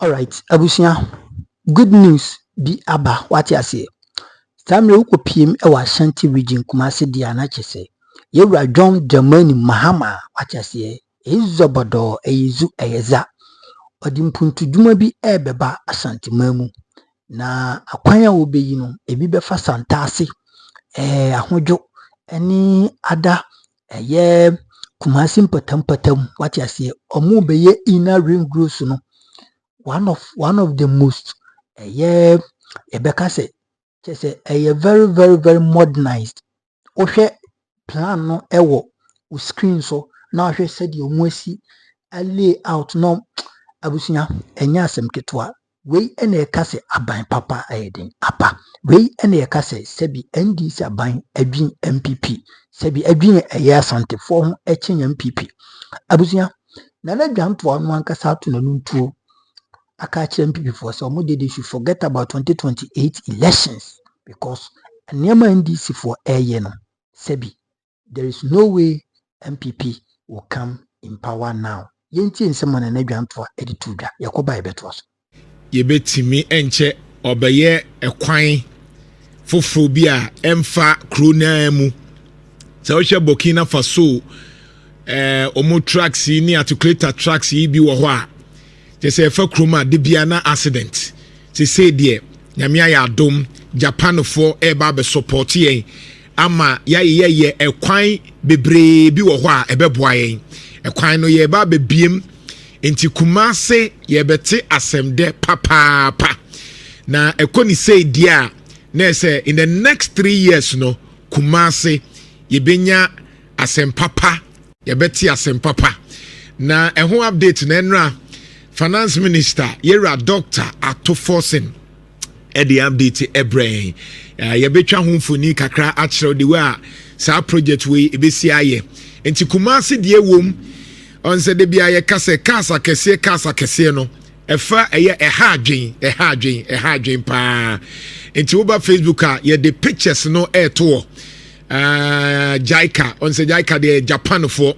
Alright, abusia. Good news bi aba what you say. Samre uko PM ewa Ashanti region Kumasi di anachese. Yewra John Dramani Mahama what you say. Ezobodo eyizu eyeza. Odimpuntu dwuma bi ebeba Asanteman mu. Na akwanya wo beyi no ebi befa santase ahodwo eni ada Kumasi mpatam what you say. Omo beye inner ring road no. One of the most Ebeka say very modernized. Ohwe plan no ewo o screen so na ohwe said the omuasi a layout no abusunya enya asem ketwa we ene eka se aban papa ayeden apa we ene eka se sebi NDC aban adwin MPP sebi adwin Asante for echenya MPP abusunya na dwanto no ankasa ato na ntuo Akachi MPP for some they should forget about 2028 elections because Nyama NDC for no Sebi. There is no way MPP will come in power now. Yenti in someone and Edwan for edituda. Yakoba ebetwas. Yebetimi enche obeye ekwan fofobia emfa krona mu. So Burkina Faso omo tracks ni articulator tracks yi bi wo ho a say for kroma de bia na accident say de nyame ya adom Japan for eba be support yen ama ye ekwan bebre bi wo ho a ebeboa yen ekwan no ye ba bebiem enti Kumase ye bete asemde papa na ekoni say dia na say in the next 3 years no Kumase ye benya asem papa ye bete asem papa na eho update na enra Finance Minister Yera Dr. Atoforsen the update ebrain ye betwa ho mfoni kakra achiro de wa sa project we ebesi aye enti Kumasi de wom on se de bia ye kase kasa kese no efa eye ehadwen pa enti oba Facebook a ye the pictures no to Jaika on se Jaika de Japan for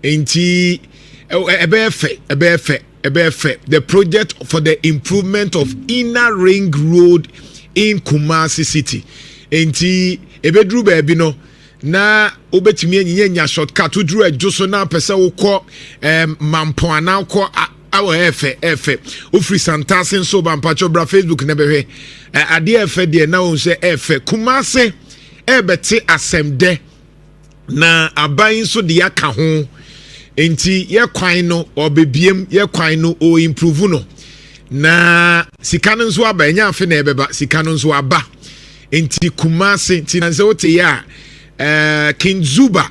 enti the project for the improvement of inner ring road in Kumasi city enti ebedru ba bi no na obetimi anya shortcut udru ejoso na pese wokọ mampo ana kọ awo efe ofri santase so ba mpacho bra Facebook na behwe ade efe de na won se efe Kumasi ebete asemde na aban so de aka ho enti ye kwan no obebiem ye kwan no o improve no na sika no nso aba nya afi na ebeba sika no nso aba enti Kumasi ti na se wote ya King Zuba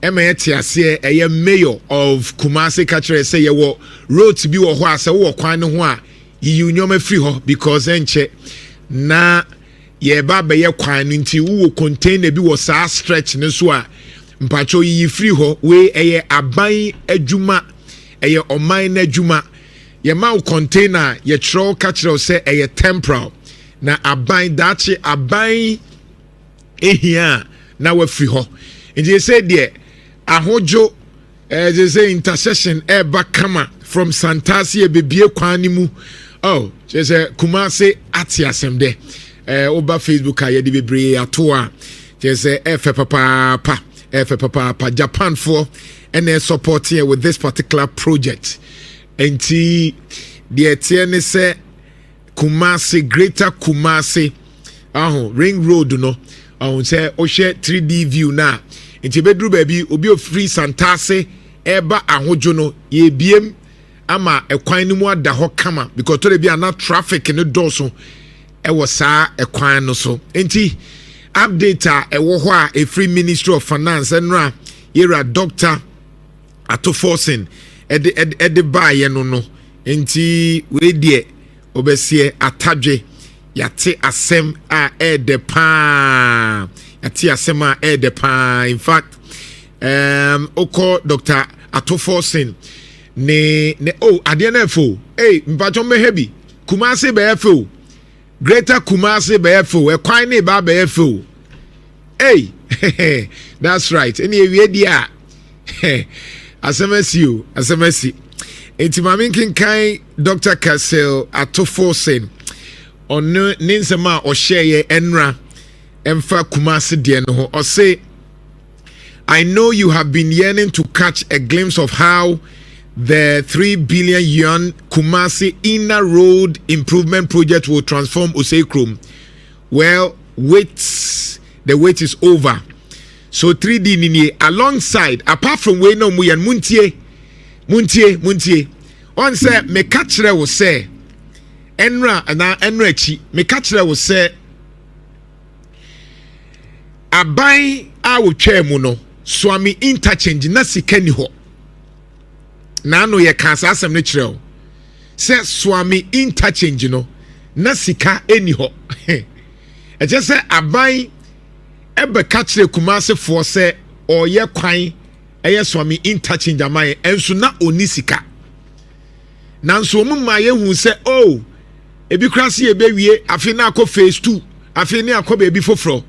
emete ase eye mayor of Kumasi kachre say ye wo road bi wo ho ase wo kwan no ho a yi nyoma free ho because enche na ye ba be ye kwan no nti wo container bi wo sa stretch no so a mpacho yi free ho we eye aban adwuma eye oman na adwuma ye ma container ye tro kachre say eye temporal na aban dachi aban ehia na we free ho nti say there ahojo they say intercession eba kama from Santasi ebebie kwan ni mu oh say Kumasi ati asem de oba Facebook a ye de bebre ato a say efe papa Japan for and support here with this particular project enti the etienne say Kumasi greater Kumasi ring road no say o share 3D view na enti bedru baby obi ofri Santase eba ahojo no ye biem ama ekwan ni mu ada ho kama because to be na traffic no do so e wo saa ekwan no so enti update ewo ho a free Ministry of Finance enra Yera Dr. Atoforsen ede baye no enti we die obesie atadwe yate asem a ede pa yate asem a ede pa in fact oko Dr. Atoforsen ne ade na efo mpacho mehebi Kumasi be efo Greater Kumasi be efo ekwan ne ba be efo that's right any we dia asemasi Enti mame nkenkan Dr. Cassel atofo sen ono ninsema o share enra emfa Kumasi de no ho. O say, I know you have been yearning to catch a glimpse of how the 3 billion yuan Kumasi Inner Road Improvement Project will transform Osei. Well, the wait is over. So 3D nini alongside, apart from we no muyan muntie. On say me kachre will say enra chi me kachre will say abai a wo twa mu no swami interchange na sika ni ho na no ye kan asem ne kire o se swami interchange no na sika eni ho e je se aban ebe ka kire Kumasi fo se oye kwan eye swami interchange amai enso na oni sika nanso mu ma ye hu se oh ebi krase e be wie afi na akọ phase 2 afi ni akọ be bi foforo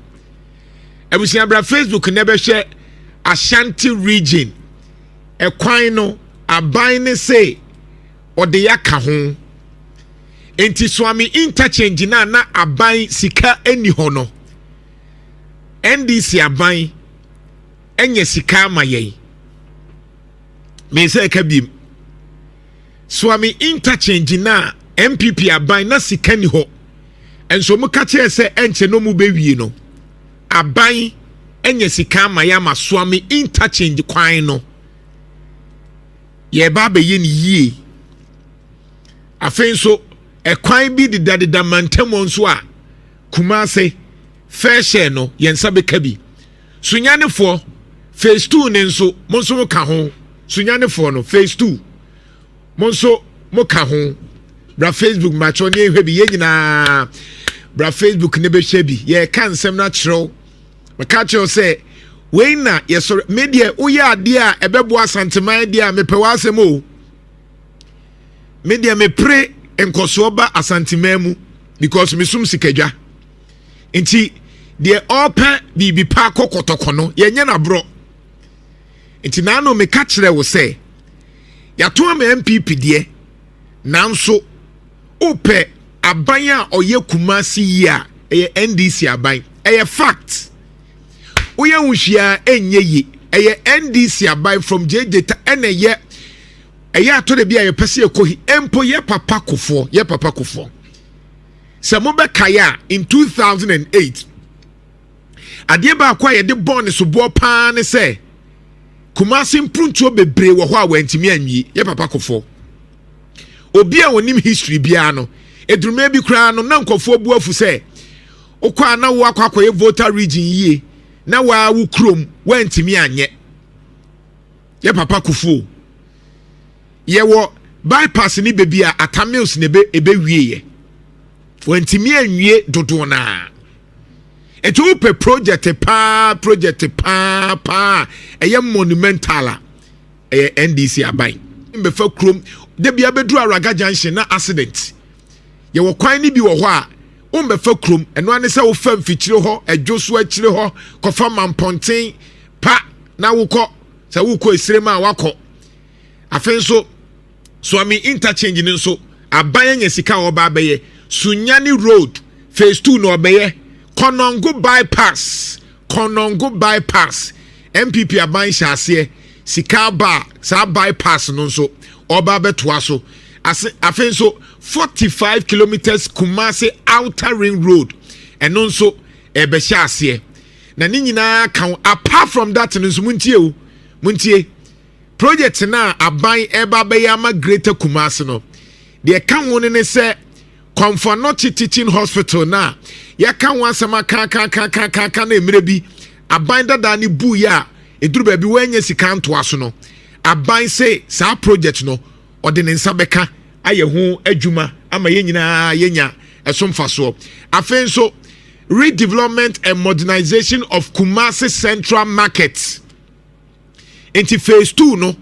ebusia bra Facebook never share Ashanti region e kwan no aban ne say ode yaka ho enti swami interchange na aban sika eni ho no NDC aban enye sika maye me say ka bim swami interchange na MPP aban na sika ni ho enso mu ka che se enche no mu bewie no aban enye sika maye ma swami interchange kwan no ye ba be ye ni yie afen so e kwan bi didadida mantemo nso a Kumasi fair share no yensa be ka bi sunyanefo phase 2 ne nso monso mo ka ho sunyanefo no phase 2 monso mo ka ho bra Facebook macho ne ehwe bi ye nyina bra Facebook ne be hwe bi ye ka nsem na kyerɛw maka kyerɛw sɛ we na yesore media uye ade a ebebo Asanteman de a mepewa asem o media me pre enkoso ba Asanteman mu because mesum sikadwa enti de open bibi pa kokotoko no yenye na bro enti na no meka kyerɛ wo sɛ yato am MPP de nanso ope aban a oye Kumasi yi a eye NDC aban eye fact Uye wushia enye yi eye NDC abai from JJ ta ene eye atode bia ye pese ekohi empo ye papa kofo se mo be kaya in 2008 ade ba akwa ye de born so bo pa ne se Kumasi mpruntuo bebre wo ho a wantimi anwi ye papa kofo obi a wonim history bia no edrume bi kra no na nkofo bu afu se okwa na wo akwa ye voter region yie na wa wu krom wantimi anye ye papa kufu ye wo bypass ni bebi a atamils ne be ebe wieye wantimi anwie dodo na eto pe project pa eye monumental eye NDC aban mbe fa krom de bia bedru araga junction na accident ye wo kwan ni bi wo ho a umbefa krom eno ane se wo fam fikyire ho adwoso akire ho kofa mamponten pa na wukọ se wukọ esirema wakọ afenso swami interchange ni nso aban nya sika oba abeye Sunyani road phase 2 no obeye Konongo bypass MPP aban hyase sika ba sa bypass no nso oba betoa so afenso 45 kilometers Kumasi outer ring road and also ebe hyase na ni nyina kan apart from that nso muntie project na aban eba be yama greater Kumasi no de kan won ne se Comfortnochi teaching hospital na ya kan wansama kan na emire bi aban dada ni bu ya eduru ba bi wanya sika ntoaso no aban say sa project no ode ne nsa beka aye ho adwuma ama ye nyina yenya esomfaso afenso redevelopment and modernization of Kumasi Central Market into phase 2 no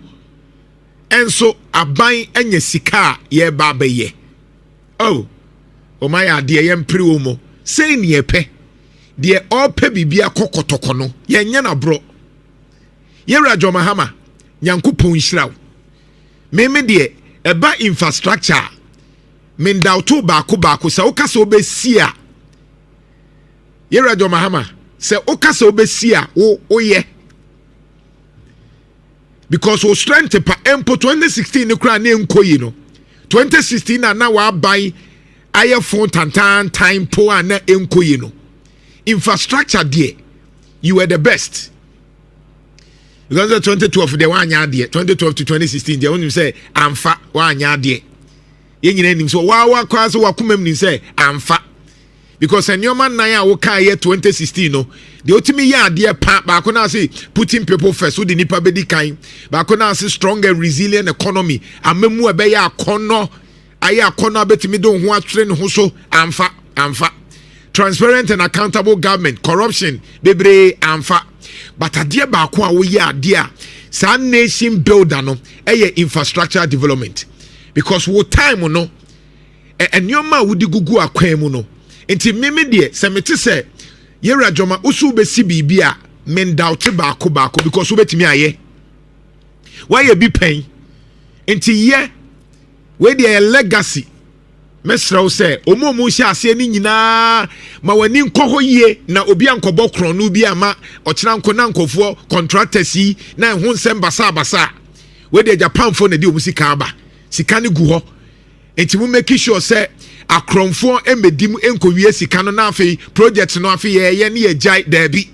enso aban enya sika ye ba beye oh my idea yem priwomo say ni epe de ope bibia kokotoko no ye nya na bro ye rajo mahama nyankopon hyiraw meme de eba infrastructure mendauto baako se woka se obesi a yera jo mahama se woka se obesi a wo ye because we strength pa empo 2016 ne kura na enkoyi no 2016 na wa ban aye phone tantan time po na enkoyi no infrastructure there you were the best because 2012 they wan nya there 2012 to 2016 they only say amfa wan nya there ye nyina nim so wa kwa so wakomam ni say amfa because enyoma nan a wo kan ye 2016 no the otimi ya ade pa ba ko na say putting people first with the nipa bedi kan ba ko na say strong and resilient economy amamu ebe ya akono aye akono betimi do ho atwere ne ho so amfa transparent and accountable government corruption bebre amfa but ade ba ko a wo ye ade a sa nation builder no eye infrastructure development because wo time no enyoma wo di gugu akwan mu no enti meme de se mete se yera joma usu besi bibia men doubt baako because ubetimi aye why ye bi pen enti ye we de legacy mesraw se omomu hia ase ni nyina ma wani nkoho ye na obi ankobɔ kronu bi ama ɔkyena nko na nkofo contractors yi na ho nsɛm basa we de Japan fo na de omusika aba sika ne gu hɔ enti mu make sure se akromfo emedim enkowie sika no na afei project no afei ye ne ye jai dabi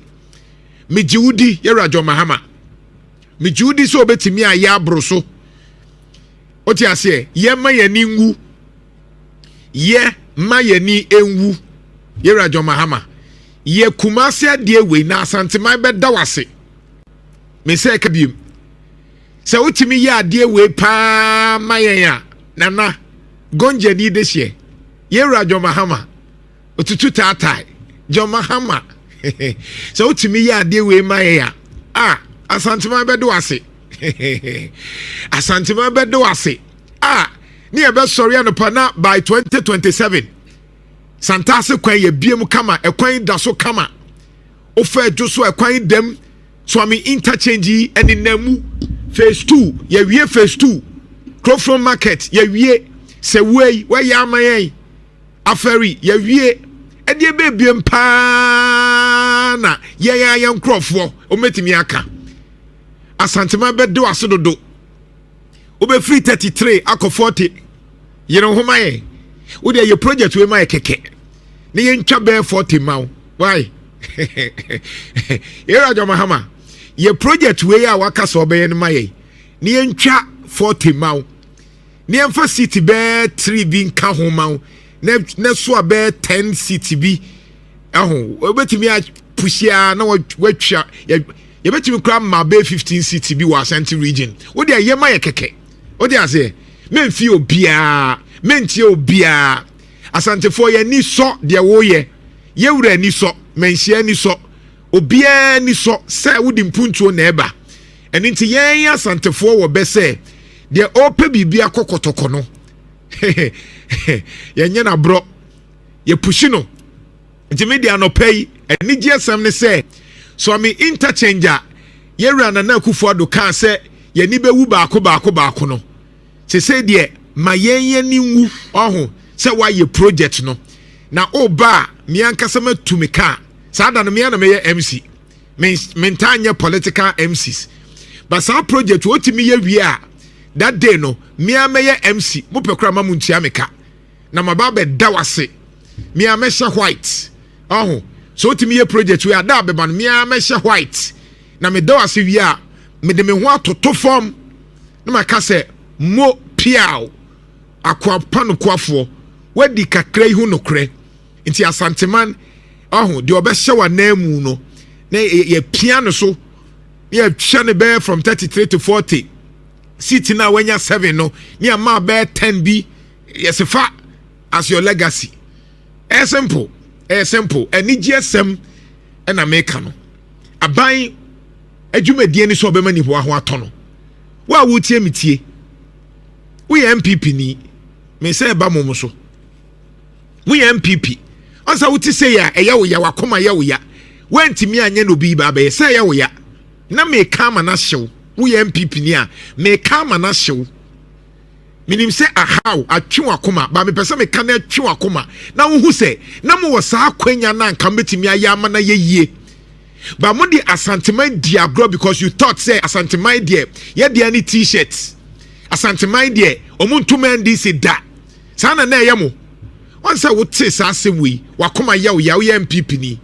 mijiudi yerajo mahama mijiudi so obetimi aye abroso oti ase ye mayani nwu ye mayani enwu yerajo mahama ye kumase ade we na Asanteman beda wase me se kabiem se otimi ye ade we pa mayen a nana gonje ni dehye yera Jomahama otutu tatai Jomahama so utimi ya ade we maye Asanteman bedo ase Asanteman bedo ase ni ebe sorry anopa na by 2027 santase kwan ye biem kama ekwan da so kama ofa adwo so ekwan dem so ami interchange eni namu phase 2 ye wie phase 2 Crofron market ye wie se wey ya mayen aferi ye wie ede bebiem pa na ye nkrofo o metimi aka Asanteman bedo asododo obe free 33 akọ 40 ye no homa ye wo de ye project we ma keke ne ye ntwa be 40 maw why era Jomahama ye project we ya waka so be ye no ma ye ne ye ntwa 40 maw ne emfa city be 3 bi nka ho maw ne so be 10 city bi obetimi a pushia na watwa ye betimi kra ma be 15 city bi wa Ashanti region wo de ye ma ye keke wo de ase memfi obia mentie obia Asantefo ye ni so de wo ye wura ni so menhia ni so obia ni so se wo di mpuntuo na eba eni nti ye Asantefo wo be se de ope bibia kokotoko no ye nye na bro ye pushi no nti media no pay eni gsm ne se so ami interchanger ye wura na akufo ado kan se ye ni bewu baako no se de ma ye ni nwu oho se wa ye project no na oba mi ankasa matumika sa da no mi na me ye MC mentanya political MCs but sa project wotimi ye wie a that day no mi ameye MC mo pekura mamuntia meka na mababa da wase mi amehye white oho so wotimi ye project we ada beba no mi amehye white na me da wase wie a me de me ho atoto form na maka se mo piao akwa pano kwafo wadi kakra hu nokre nti Asanteman de obehye wa namu no na ye piano so ye twa ne be from 33 to 40 city na wanya 7 no ni ama be 10 bi yesefa as your legacy simple eni gsm na make no aban adwumadie ni so be mani ho atono wa wutie mitie we MPP ni me say ba mom so we MPP ansa wuti say ya eya wo ya wakoma ya wo ya wantimi anya no bi ba be say ya wo ya na me kama na hyew we MPP ni a me kama na hyew minim say ahaw atwe wakoma ba me pese me kan atwe wakoma na wo hu say na mo wasa akwanya na nka metimi ayama na yeyie ba mo di Asanteman di agro because you thought say Asanteman die ye de any t-shirts Asanteman die omuntu man di se da sana na ye mo won say wo te sa asem wi wakoma yaw ye MPP ni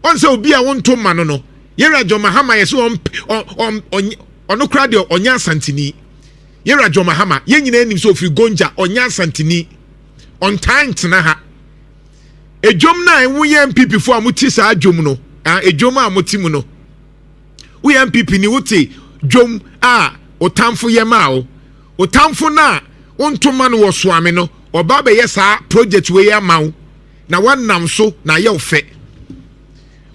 won say obi a wonto ma no no yera John Mahama ye so ono kra de onya Asantini yera John Mahama ye nyina anim so ofiri Gonja onya Asantini on time tena ha ejom na enwo ye MPP fo amuti sa adwom no ejom a amuti mu no wo ye MPP ni wote dwom a otamfo ye ma o otamfo na ontoma no wo soame no oba be ye sa project we ya ma wo na wannam so na ye ofe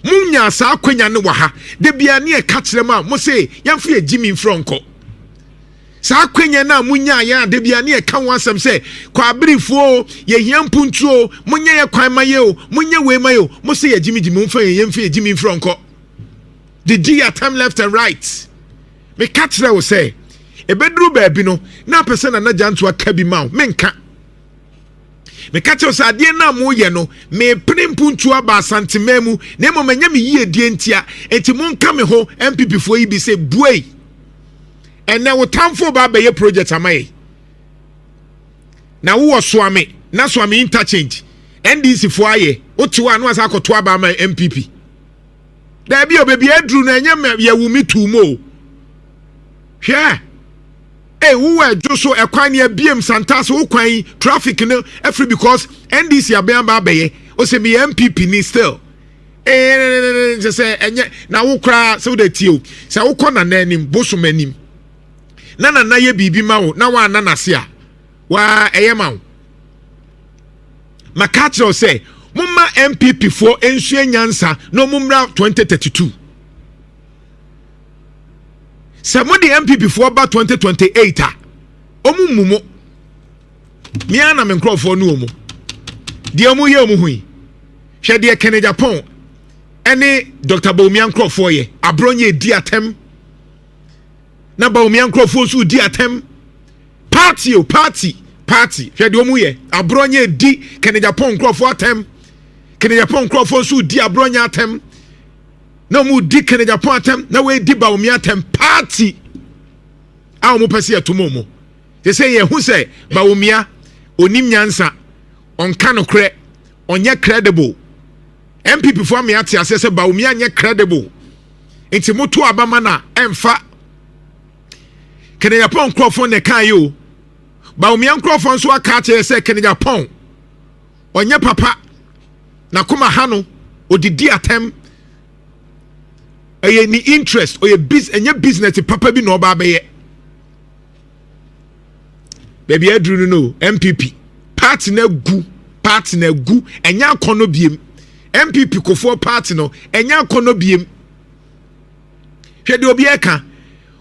munya sa akwanya ne wa ha de bia ne e ka kire ma mo se yamfo ye Jimmy Fronko sa akwanya na munya ya de bia ne e ka wansam se kwa brifo ye hiampuntuo munya ye kwan maye o munya we maye mo se ye Jimmy mfa ye yamfo ye Jimmy Fronko the G at time left and right me ka kire wo se ebedru ba bi no na person na janto aka bi ma menka me ka kire sa de na mo ye no me primpuntu aba Asanteman mu na mo manya me yie die ntia enti mo nka me ho MPP fo yi bi se buei ene wo tamfo ba be ye project amaye na wo soame na soame interchange NDC fo aye otiwa no asa akoto aba ma MPP da bi obebi adru na enya ye wumi tumo hwe wo ejo so ekwan ne abiem santas wo kwan traffic no every because NDC aban ba beye o se me MPP ni still say enye na wo kra so da tio se wo kọ na nanim bosomanim na ye bibi ma wo na wa na nase a wa eye ma wo makatro say mumma MPP for ensue nyansa no mumra 2032 se mo di MPP for ba 2028 a omumumo mi ana me nkrofo no omu de omu ye omu hui hwe de Kennedy Japan ene Dr. Bawumia nkrofo ye abronye di atem na Bawumia nkrofo so di atem party hwe de omu ye abronye di Kennedy Japan nkrofo atem Kennedy Japan nkrofo so di abronye atem na mu di Kennedy Japan atem na we di Bawumia atem party a omu pese etomo mu they say ye hu say Bawumia onim nyansa onka no kre onye credible MPP for me ati ase say Bawumia nye credible enti moto abama na emfa Kennedy Japan nkrofo ne kan yo Bawumia nkrofo nso aka ati say Kennedy Japan onye papa na kuma hano odidi atem eye ni interest oye business papa bi no ba be baby adru no MPP party na gu enya akono biem MPP kofo party no enya akono biem hwede obi eka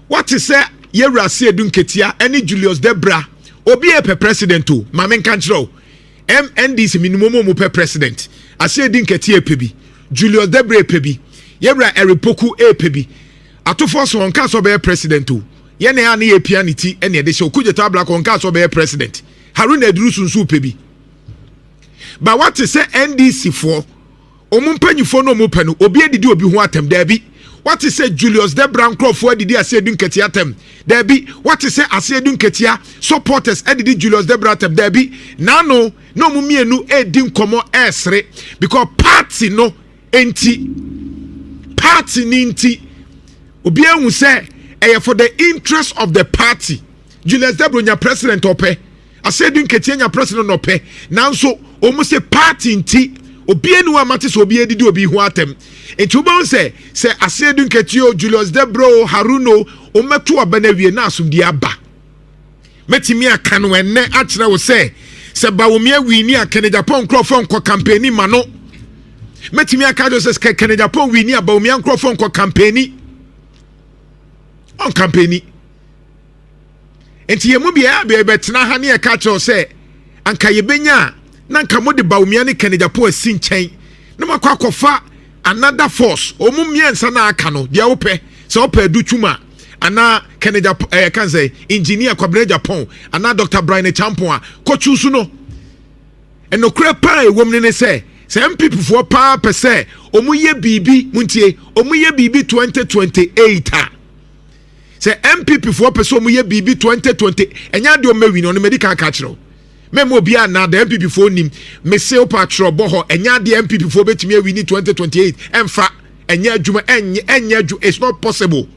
what is say yewra se edu nketia ene Julius Debra obi e president o ma men kan kiro MNDC minimum mo president ase edu nketia pebi Julius Debra pebi yewra eripoku pebi atofo so onka so be president o ye ne ana ye pianity ene de show kuje tabla konka so be president Haruna Edurusunsu pebi ba what is say NDC for omumpanyifo no omupanu obi edidi obi ho atem da bi what is say Julius Debra nkrofo edidi asedu nketia atem da bi what is say asedu nketia supporters edidi Julius Debra atem da bi nano no mumienu edi nkomo esre because party no enti party ninti obi ehun say for the interest of the party Julius Debra nya president ope asedu nketia nya president ope nanso omu se party nti obi enu amate so obi edidi obi hu atem enti ubon se asedu nketio Julius Debra Haruno ometo abanawie na asumdi aba metimi aka no enne akire wo se Bawumia wini a Kennedy Japan nkrofo nko campaign ma no metimi aka do se Kennedy Japan wini a Bawumia nkrofo nko campaign on campaign enti yemu bia betena ha ne e ka kire se anka yebenya na nka mo de Bawumia ne Kennedy Japan asi nchen na makwa kofa another force omumia nsa na aka no dia ope se ope du twuma ana Kennedy can say engineer Kwabena Japan ana Dr. Brian Champon ko choose no and no crepa a woman ne say some people for pa per se omuye bibi muntie omuye bibi 2028 say MPP for person omuye bibi 2020 enya de o mawi no medical catch no memo bia na the MPP for nim me say patro boho enya de MPP for betimi awi ni 2028 emfa enya adwuma enya it's not possible.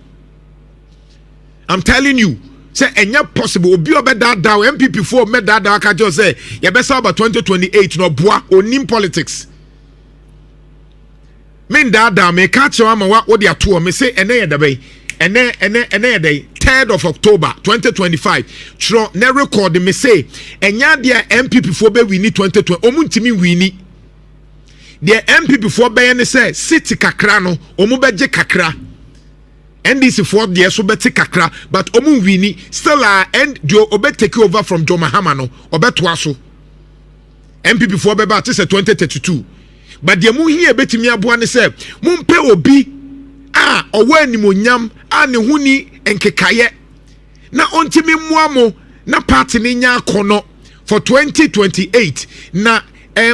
I'm telling you, say enya possible. Obi obeda da MPP for me da ka just say ye be say about 2028 no boa onim politics. Men da me catch am what they ato me say ene ye da bay ene day 3rd of October 2025 tro ne record me say enya dia MPP for be we ni 2020 omuntimi we ni the MPP for be ne say city kakra no omu beje kakra NDC for the so beti kakra but omu wini still and do obe take over from John Mahama no obeto aso MPP for be ba say 2032 but the mu here betimi aboa ne say mumpe obi owo animonyam ne huni enkekaye na ontimi muamo na party ne nya akono for 2028 na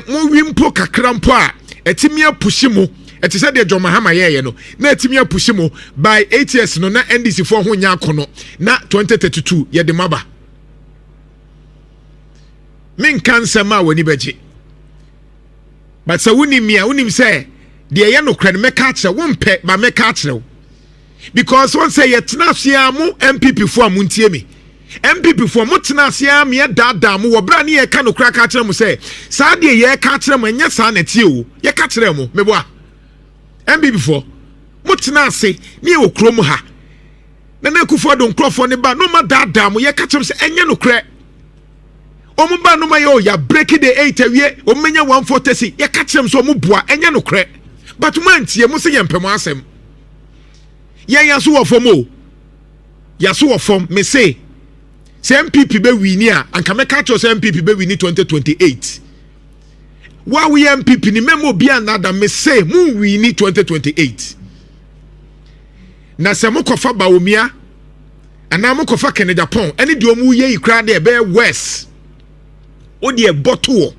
mo wimpo kakra mpo etimi apushi mu eti said John Mahama ye no na etimi apushi mu by 8 years no na NDC for ho nya akono na 2032 ye de maba min kansa ma woni beje but so woni mia woni say de ye no kra me ka kire wo mpe ba me ka kire because one say ye tena sia mu MPP for amuntie me MPP for mo tena sia me dada mu wo bra ne ye ka no kra ka kire mu say sa de ye ka kire mu enya sa na tie o ye ka kire mu me boa MPP for mo tena ase ne ye okrom ha na kufo do nkrofo ne ba no ma dada mu ye ka kire mu say enya no kra omu ba no ma yo ya break the 8 awie o menya 140 ye ka kire mu so mu boa enya no kra but man tie mu say ye mpem asem ya so wofom o ya so wofom me say MPP be wini a anka me catch us MPP be wini 2028 wa we MPP ni memo bia nada me say mu wini 2028 na se mo kofa Bawumia ana mo kofa Kennedy Japan ene de omu ye ikra de be west o de bottle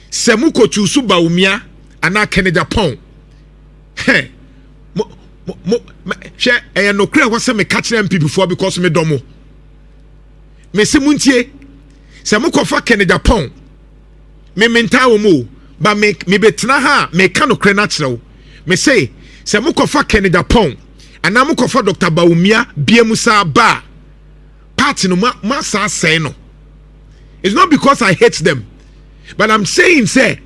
se mo ko chusu Bawumia ana Kennedy Japan she no kra wase me catch MPP for because me domo me se muntie se mo kofa Kennedy Japan me menta wo mo ba me betena ha me ka no kra na kire me say se mo kofa Kennedy Japan ana mo kofa Dr. Bawumia biemusa ba party no ma sa say no it's not because I hate them but I'm saying say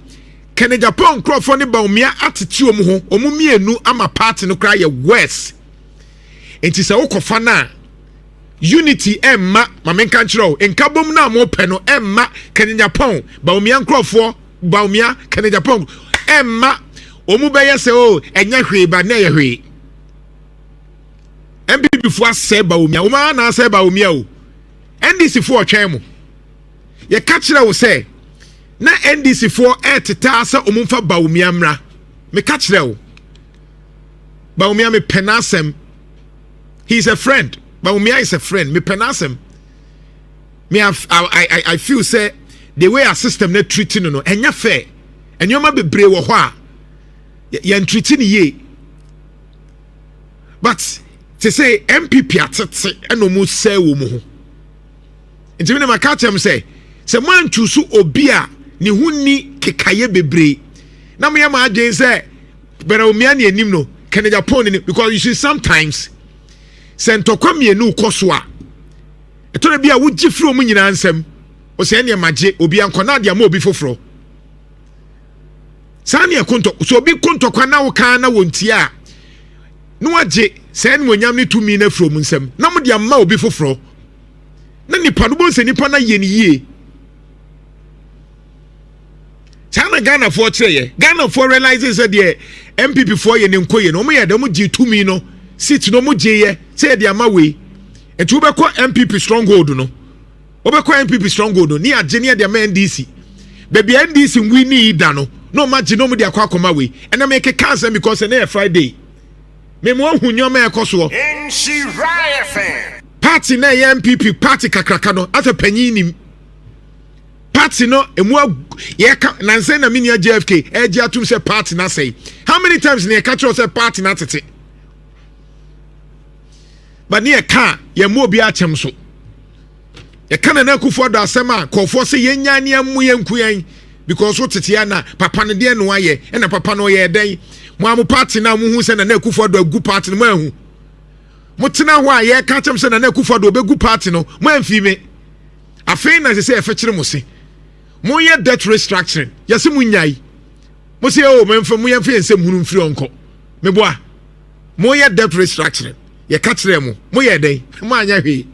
Kennedy Japan Crawford ne Bawumia atete omu ho omu mienu ama party no kra ye west enti se wo kofa na unity emma mamenka nchiro enkabom na mo pe no emma Kennedy Japan Bawumia Crawford Bawumia Kennedy Japan emma omu beye se o enya hwe ba na ye hwe MPP fo ase Bawumia o ma na ase Bawumia o NDC fo otwen mo ye ka kire wo se na NDC for eteta se omumfa Bawumia mra me ka kire wo Bawumia me penasem he's a friend Bawumia is a friend me penasem me I feel say the way our system na treating no enya fair enyoma bebre wo ho a ye treating ye but to say MPP atete enomu say wo mu ho ntimi na maka chem say se man chusu obi a ni huni kekaye bebre na me ma agen say Bawumia ne anim no Kennedy Japan ni because you see sometimes sentokwa mienu koso a etore bia wo gifiri omu nyina ansem o se ne magye obi ankona de ma obi foforo sane ekonto so obi kontokwa na wo kan na wontie a no agye se ne wonyam ne tumi na from nsem na mo de ma obi foforo na nipa no bo se nipa na ye ni yie Chana Ghana for cheye Ghana for realizes that the MPP for ye nkoye no mo ye de mo gi tumi no sit no mo gi ye say de ama we etu be ko MPP stronghold no obekọ MPP stronghold no ni agye ne de ama NDC baby NDC nwi ni da no no ma gi no mo de akwa akoma we and na make cancel because na Friday me mo hu nyoma ekoso party na MPP party kakraka no ata panyin nim party no emu ye ka nanse na mini JFK eji atum say party na say how many times na catch us say party na tete but ne ka ye mo obi achem so ye kana na Akufo do asema kofo say yenya ne amu yenkuyan because what tete ya na papa ne de no aye e na papa no ye den mo am party na mo hu say na Akufo do agu party no mahu mo tena ho a ye ka chem say na Akufo do obegu party no mo amfi me afei na say e fe kire mo se mo ye debt restructuring yesi mo nyai mo say o memfa mo ye fe ensem hunu mfiri onko me boa mo ye debt restructuring ye ka kire mo ye den mo anya hwe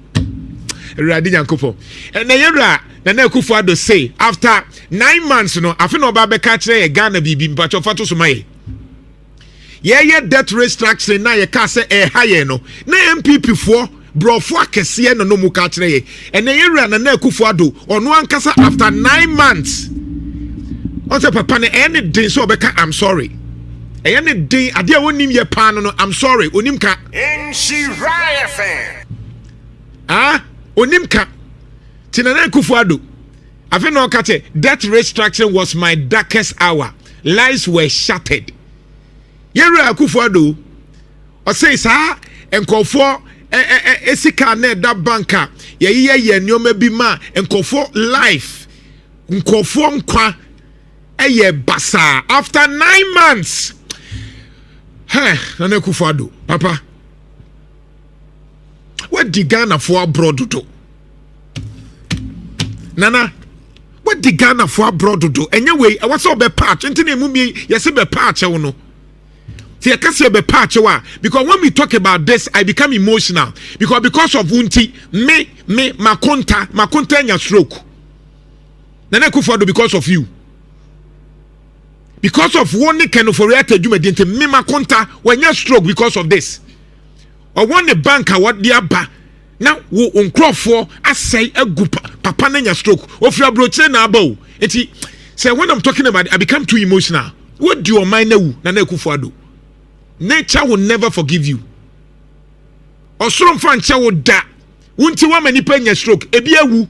Radi Nyankopon na yera na Akufo Addo say after 9 months no afi no ba be ka kire ye Ghana bibi mpacho fato so maye ye debt restructuring na ye ka say e haye no na MPP for brofo akese no mu ka kire ye na yera na Akufo Addo ono ankasa after 9 months on say papa ne any day so be ka I'm sorry any day ade a wonim ye pa no I'm sorry onim ka onim ka tinana Akufo Addo afi no ka che debt restructuring was my darkest hour lives were shattered yera Akufo Addo o say sa enkofo esika na da banka ye nyoma bi ma enkofo life nkofo nkwa eye basa after 9 months na Akufo Addo papa what the Ghana for abroad do nana what the Ghana for abroad do anyway I was so be patch ntine mu bi yes be patch wo no see I be patch wa because when we talk about this I become emotional because of unti me makonta nya stroke nana Akufo Addo because of you because of one kind of react adwuma me makonta when nya stroke because of this or one the banker what the aba now wo nkrofo asai agu papa na nya stroke ofri abroche na aba enti say when I'm talking about it, I become too emotional. What do your mind na Akufo Addo nature will never forgive you osoro mfa nche wo da wunti wa mani pa nya stroke ebi awu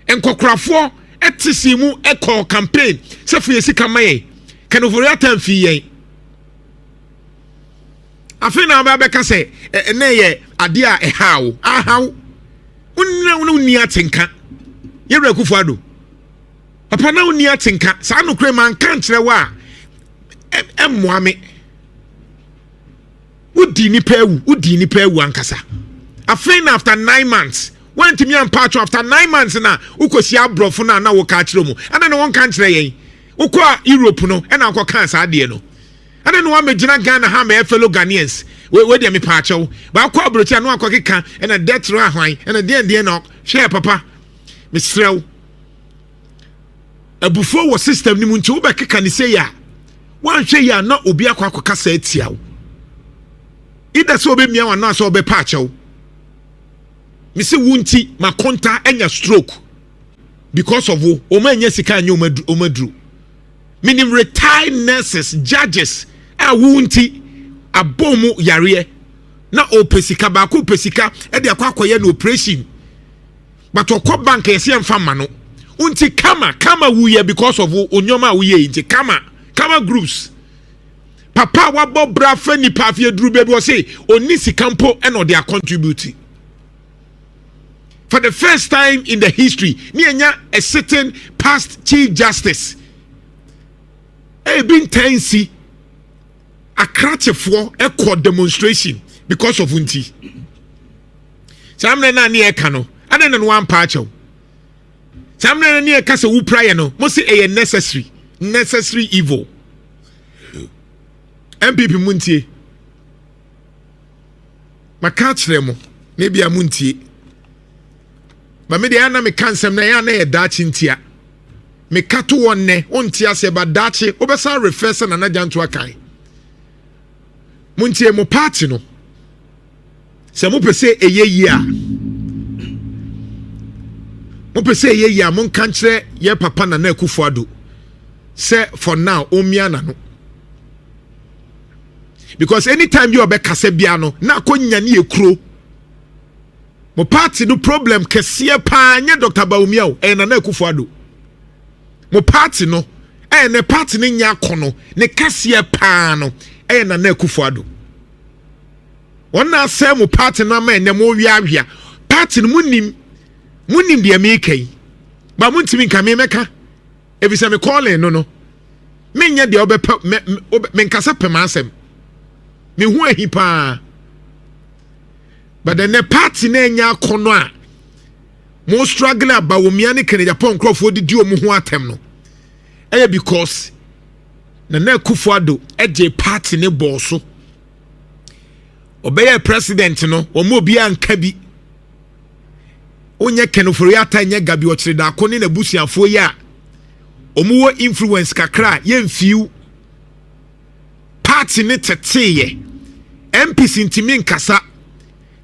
enkokrafo etisi mu ekọ campaign se fu yesika maye kan ofori atamfi yen afina ba be ka se na ye ade a ehawo ahaw unni atenka yewra Akufo Addo papa na unni atenka sa no kure man kan kire wa emmoame udi ni pewu ankasa afina after 9 months went to me and patch after 9 months na ukosi abrofo na wo ka kire mu ana na won kan kire yen ukwa Europe no na akọ kan sa ade no ana no amegina Ghana ha my fellow Ghanaians we dey me paacho ba akọ abrochi anu akọ keka na debt ro ahwan na de no hwe papa me srew abufo wo system ni mu nti wo be keka ni say ya wan hwe ya na obi akọ akọka sa atia wo ida so obe mia wan na so obe paacho me say wunti makonta enya stroke because of wo o ma nya sika anya o madru minim retired nurses judges a wunti abomu yare na opesika ba ko pesika e de akwakoye na operation but okọ bank yesi emfa ma no unti kama wuye because of onyoma wuye nti kama groups papa wabo bra fa ni pa fie duru bebi o say oni sikampo e no they are contributing for the first time in the history ni enya a certain past chief justice been tensi akrachefo ekọ demonstration because of unti samne na ne eka no ade no wan paacho samne na ne eka se wu prayer no mo se e necessary evil MPP muntie makachre mo ne bia muntie ba me de ana me kansem na ya na ye dachi ntia me kato wonne ontia se ba dachi obesa reference na na janto akai muntie mo party no se mo pese eyeyi a mo pese eyeyi a mon kan kire ye papa na Akufo Addo se for now omia na no because anytime you be kasebiano na konya ni ekro mo party no problem kese pa nya Dr. Bawumia o na Akufo-Addo mo party no ne party ni nya kono ne kase pa no na Akufo-Addo wona say mo party no ma ne mo wiawia party no munim de make ba muntimi nka me meka ebisa me calling no menya de obepa me nkasa pema asem me hu ahi pa but the party na nya kono a mo struggle Bawumia ne Kennedy Japan Crawford di omu ho atem no because na Akufo-Addo eje party ne bosso obeye president no omo obi anka bi onye kenofori atanye gabi o kire da akoni na busuafo yi a omuwo influence kakra yemfiu party ne teteye MPC ntimi nkasa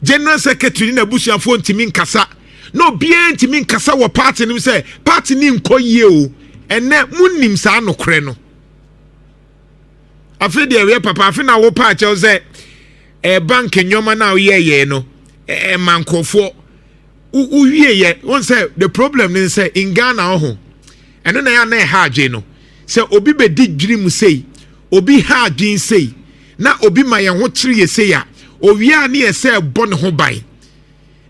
general secretary na busuafo ntimi nkasa no bia ntimi nkasa wo party nim say party ni nkoyie o ene munim sa anokre no afi de we papa afi na wo party o say bank nyoma na oyeye no mankofo uwie ye won say the problem is say in Ghana ho eno na ya na ha adwe no say obi be di dwiri mu sei obi ha adwen sei na obi ma ye ho kire ye sei a owia na ye say bon ho ban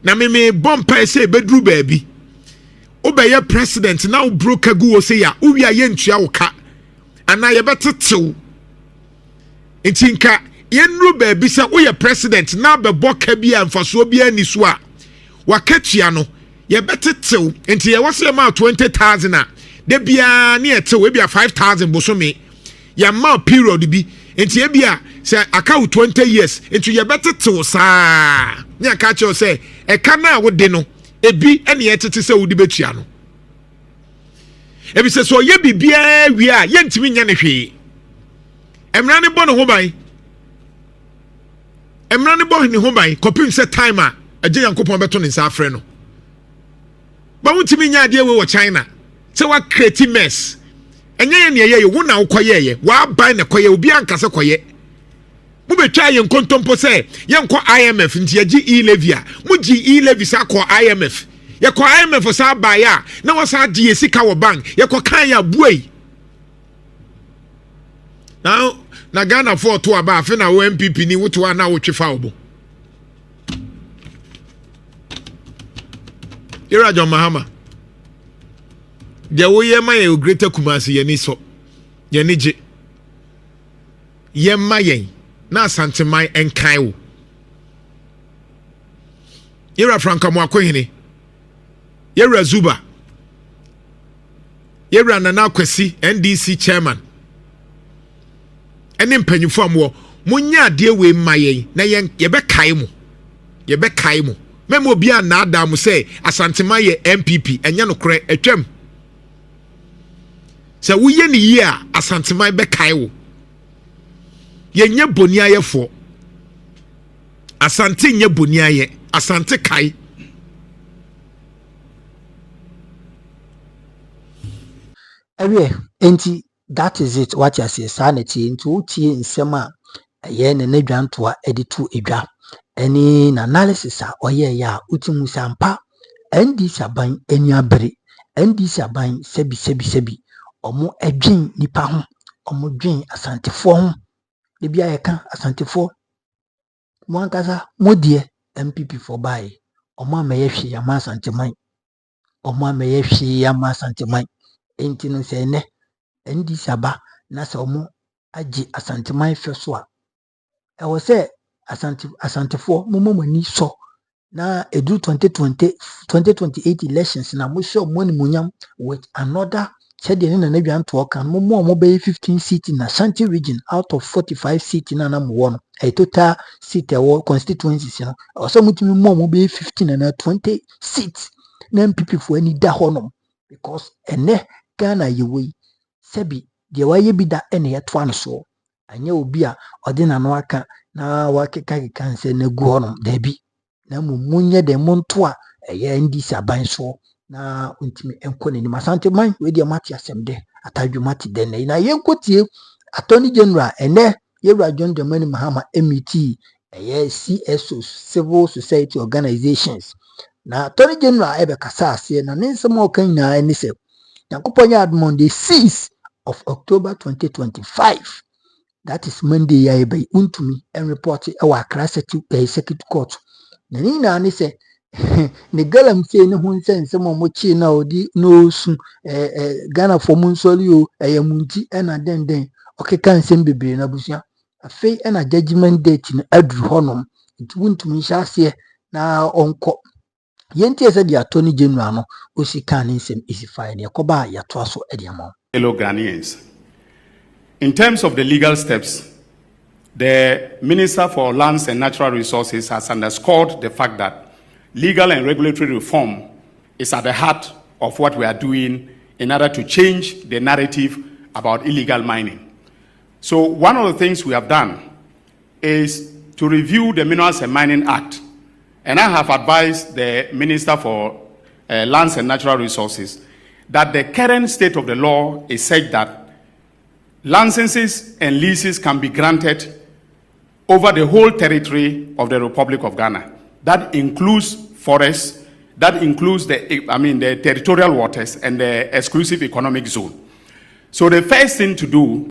na me bompa say bedru baabi obeye president na broker gu wo sei a uwia ye ntua wo ka ana ye betetew entinka ye nru baabi say wo ye president na be boka bi a mfaso bi ani so a wakatua no ye betetew enti ye wose ma 20,000 a de bia na ye tew e bia 5,000 bosome ya ma period bi enti e bia say account 20 years enti ye betetew saa nya ka che say e ka na wo de no ebi ene ye tete say wo di betua no e bi say so ye bibia wi a ye ntimi nya ne hwe emra ne bo no ho ban emra ne bo ne ho ban kopim say time a agye yankopon beto ne nsa afre no ba wuntimi nya ade we wo China se wa create mess enye ye ne ye wo na wo koye ye wa ban ne koye obi ankase koye mu betwa ye nkontompo se ye nko IMF nti ye gi e-levy a mu gi e-levy sa ko IMF ye ko IMF sa ba ya na wo sa di esika wo bank ye ko kan ya buai na Ghana for to aba afi na wo MPP ni woto na wo twefa obo Ira John Mahama de wo ye ma ye greater Kumasi ye ni so ye ni je ye ma ye na Asanteman enkan wo Ira Franka mo akohene Ira Zuba Ira Nana Kwesi NDC chairman ene mpanyufo amwo munya ade we ma ye na ye be kai mo memo bia na adam say Asanteman ye MPP enya no kre atwam se wo ye ni yi a Asanteman be kai wo ye nya boni ayefo Asante nya boni aye Asante kai Ewe enti that is it what you say sanity into utie nsema ye ne nadwantoa editu edwa any analysis a oye ya utimu sampa NDC aban enuabere NDC aban sebi omo edwen nipa ho omo dwen asantefo ho de bia ye ka asantefo mo ankasa modie MPP for buy omo ameye hwe ya ma Asanteman omo ameye hwe ya ma Asanteman enti no se ne NDC aba na se omo agi Asanteman fe so a e wo se asantefo momomani so na edu 2028 elections na mo show money munyam with another said na nadwanto kan mo be 15 seat na Ashanti region out of 45 seat na mo won a total seat or constituencies no so mutimi mo be 15 na 20 seats na MPP for any da honom because ene Ghana yewe sebi de waye bi da ene ye to an so anya obi a ode na no aka na wakeka nse na gu honom da bi na munye de monto a eye NDC aban so na untimi enko ne ni Asanteman we de mati asem de atadwumati de na yenkotie attorney general ene Yewura John Dramani Mahama MET CSO civil society organizations na Attorney General ebe kasa ase na ne nsɛm a ɔka nyinaa ne sɛ Nyankopɔn yɛ adom on the 6th of October 2025. That is Monday ya ebe untumi and report ɛwɔ Accra Circuit Court. Na ne nyinaa ne sɛ ne galamsey ne ho nsɛ nsɛm a ɔmokyee na ɔde no su Ghana for mu nsɔre o ɛyɛ mu nti ɛna dɛndɛn ɔkeka nsɛm bebree na busua afei ɛna judgment date no aduru hɔnom nti wuntumi nhyɛ aseɛ na ɔnkɔ yɛntie sɛ de Attorney General no osi ka ne nsɛm isifae ne ɛkɔba a yɛatoa so ɛde ama fellow Ghanaians. In terms of the legal steps, the Minister for Lands and Natural Resources has underscored the fact that legal and regulatory reform is at the heart of what we are doing in order to change the narrative about illegal mining. So one of the things we have done is to review the Minerals and Mining Act. And I have advised the Minister for Lands and Natural Resources that the current state of the law is such that licenses and leases can be granted over the whole territory of the Republic of Ghana. That includes forests, that includes the territorial waters and the exclusive economic zone. So the first thing to do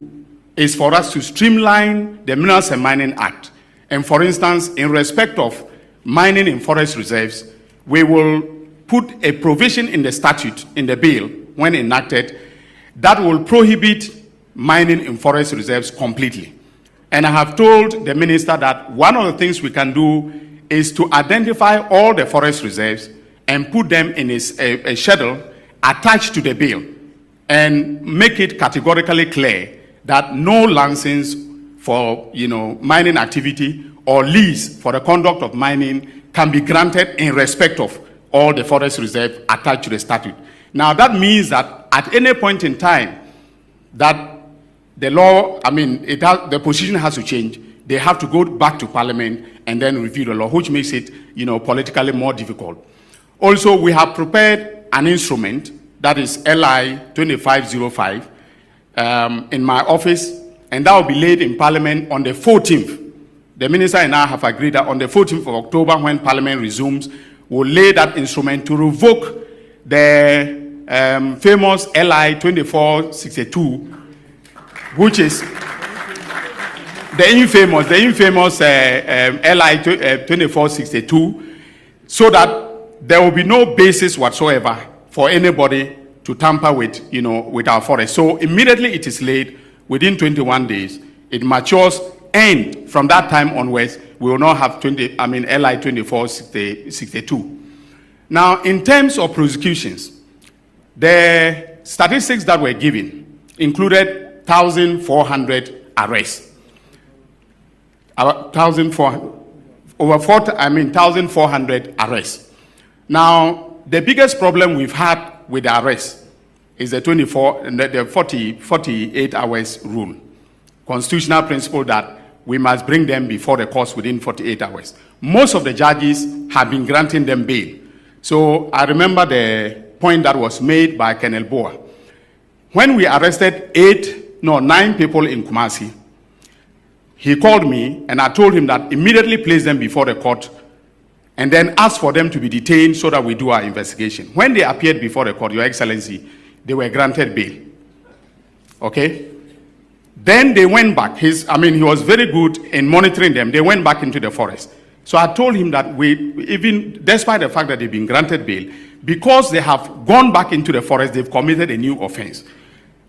is for us to streamline the Minerals and Mining Act. And for instance, in respect of mining in forest reserves, we will put a provision in the statute, in the bill, when enacted, that will prohibit mining in forest reserves completely. And I have told the minister that one of the things we can do is to identify all the forest reserves and put them in a schedule attached to the bill and make it categorically clear that no license for mining activity or lease for the conduct of mining can be granted in respect of all the forest reserves attached to the statute. Now that means that at any point in time that the law, the position has to change, they have to go back to Parliament and then review the law, which makes it politically more difficult. Also, we have prepared an instrument that is LI 2505 in my office, and that will be laid in Parliament on the 14th. The Minister and I have agreed that on the 14th of October, when Parliament resumes, we'll lay that instrument to revoke the famous LI 2462, which is the infamous LI 2462, so that there will be no basis whatsoever for anybody to tamper with, with our forest. So immediately it is laid, within 21 days, it matures, and from that time onwards, we will not have LI 2462. Now, in terms of prosecutions, the statistics that were given included 1,400 arrests. 1,400 arrests. Now, the biggest problem we've had with the arrests is the 48 hours rule. Constitutional principle that we must bring them before the courts within 48 hours. Most of the judges have been granting them bail. So I remember the point that was made by Colonel Boa. When we arrested 9 people in Kumasi, he called me and I told him that immediately place them before the court and then ask for them to be detained so that we do our investigation. When they appeared before the court, Your Excellency, they were granted bail. Okay? Then they went back. He was very good in monitoring them. They went back into the forest. So I told him that even despite the fact that they've been granted bail, because they have gone back into the forest, they've committed a new offense.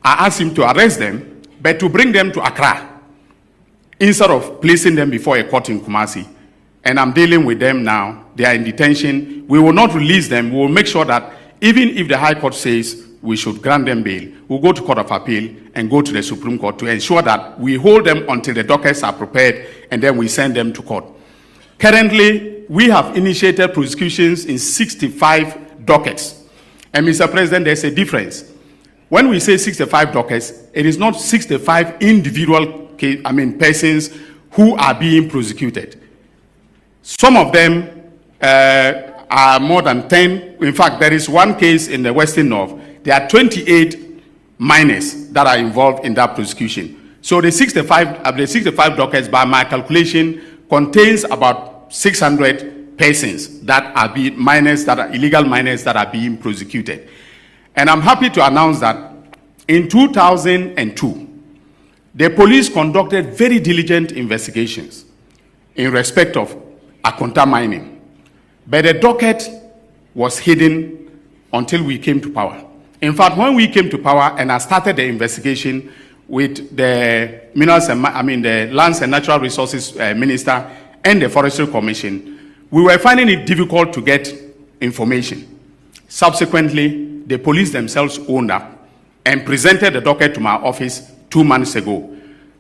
I asked him to arrest them, but to bring them to Accra, instead of placing them before a court in Kumasi. And I'm dealing with them now. They are in detention. We will not release them. We will make sure that even if the High Court says we should grant them bail, we'll go to Court of Appeal and go to the Supreme Court to ensure that we hold them until the dockets are prepared and then we send them to court. Currently, we have initiated prosecutions in 65 dockets. And Mr. President, there's a difference. When we say 65 dockets, it is not 65 individual persons who are being prosecuted. Some of them are more than 10. In fact, there is one case in the Western North. There are 28 minors that are involved in that prosecution. So the 65 dockets, by my calculation, contains about 600 persons that are illegal miners that are being prosecuted. And I'm happy to announce that in 2002, the police conducted very diligent investigations in respect of Akonta mining. But the docket was hidden until we came to power. In fact, when we came to power and I started the investigation with the the Lands and Natural Resources Minister and the Forestry Commission, we were finding it difficult to get information. Subsequently, the police themselves owned up and presented the docket to my office 2 months ago.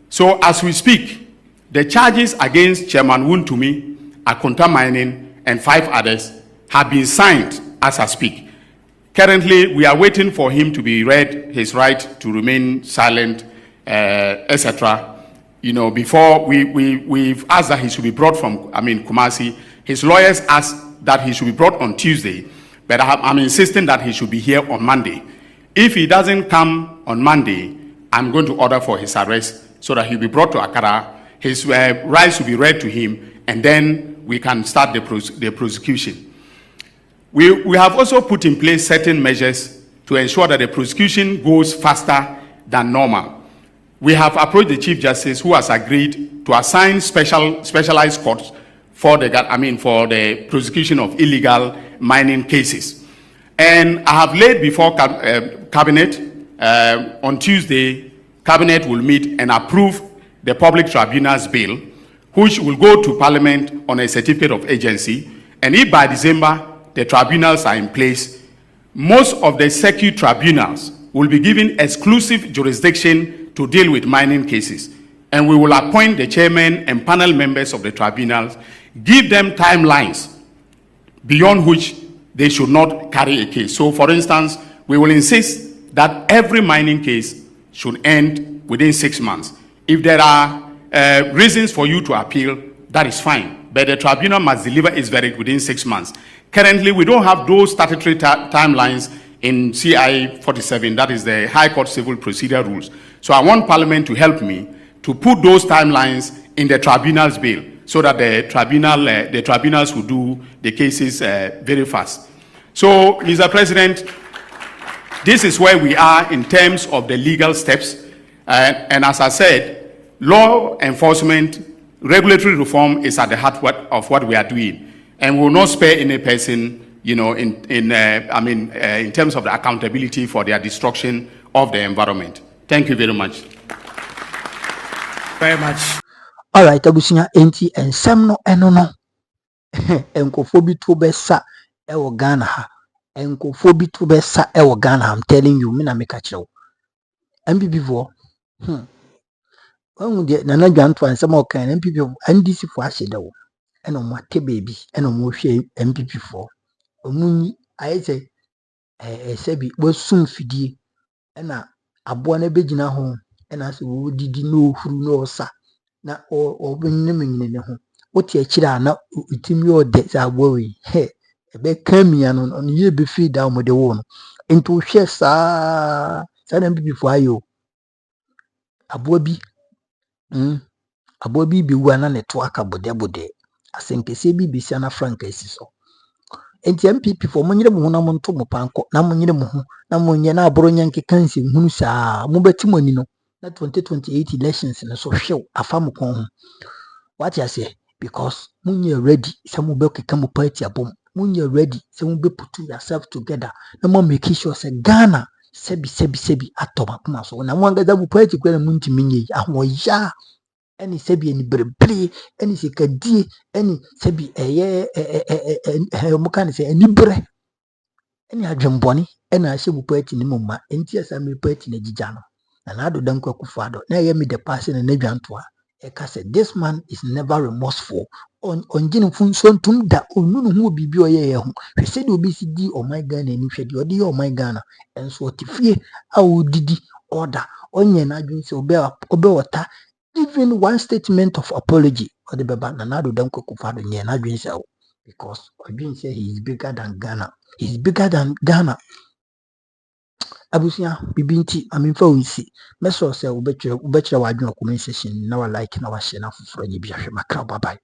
So as we speak, the charges against Chairman Wuntumi, Akonta Mining, and 5 others have been signed as I speak. Currently, we are waiting for him to be read his right to remain silent, etc. You know, before we've asked that he should be brought from, Kumasi. His lawyers asked that he should be brought on Tuesday, but I'm insisting that he should be here on Monday. If he doesn't come on Monday, I'm going to order for his arrest so that he'll be brought to Accra. His rights will be read to him, and then we can start the prosecution. We have also put in place certain measures to ensure that the prosecution goes faster than normal. We have approached the Chief Justice, who has agreed to assign specialized courts for the prosecution of illegal mining cases. And I have laid before Cabinet on Tuesday. Cabinet will meet and approve the Public Tribunals Bill, which will go to Parliament on a certificate of agency. And if by December the tribunals are in place, most of the circuit tribunals will be given exclusive jurisdiction to deal with mining cases. And we will appoint the chairman and panel members of the tribunals, give them timelines beyond which they should not carry a case. So, for instance, we will insist that every mining case should end within 6 months. If there are reasons for you to appeal, that is fine. But the tribunal must deliver its verdict within 6 months. Currently, we don't have those statutory timelines in CI 47, that is the High Court Civil Procedure Rules. So I want Parliament to help me to put those timelines in the tribunals bill so that the tribunals will do the cases very fast. So, Mr. President, this is where we are in terms of the legal steps. And as I said, law enforcement, regulatory reform is at the heart of what we are doing. And we will not spare any person, you know, in terms of the accountability for their destruction of the environment. Thank you very much. Very much. All right, abusinya enti ensem no eno no. Enkofo bi to besa e wo Ghana ha. Enkofo bi to besa e wo Ghana. I'm telling you, me na make a chew. MPP for. When we na dwanto ansem o kan MPP NDC for ahye de wo. Eno mo te baby, eno mo hwe MPP for. Omunyi ayese sebi bosum fidie ena abo na begina ho ena se wo didi no ohuru no osa na obennyeme ne ho oti akira na utimi ode za abo we ebe kamia no no ye be feed down mo de wo no ento hwe sa na MPP for ayo abo bi be wu na ne to aka bode asenkese bi besia na frank asiso enti MPP for monyere mo na mo nto mo panko na monyere mo ho na monye na aboro nyanke kanse hunu saa mo beti moni no na 2028 elections na so hwew afam kon ho what you say because munye ready say mo be keka mo party abom munye ready say mo be put yourself together na mo make sure say Ghana sebi atoma kuma so na mo ngaza bu party kwa na muntimi nyi ahoya any sebi any brebre any sekadie any sebi mo kan say any bre any adwemboni na ahye bu party ni mumma enti asa me party na gija no na do dan kwa kufado na ye me the person na dwanto a e ka say this man is never remorseful on gin funso ntum da onunu hu bibi oye ho hwe se de obi si di o my Ghana ni hwe de odi o my Ghana enso otifie a odidi order onye na adwun se obe wota even one statement of apology or the baba na do dan kwa kufado nye na adwun se because adwun se he is bigger than Ghana. He's bigger than Ghana. abusia bibi nti amemfa wo nsi mɛsɛ sɛ wobɛkyerɛ w'adwene comment section na wa like na wa share na foforɔ nyɛ bi ahwɛ makra bye bye.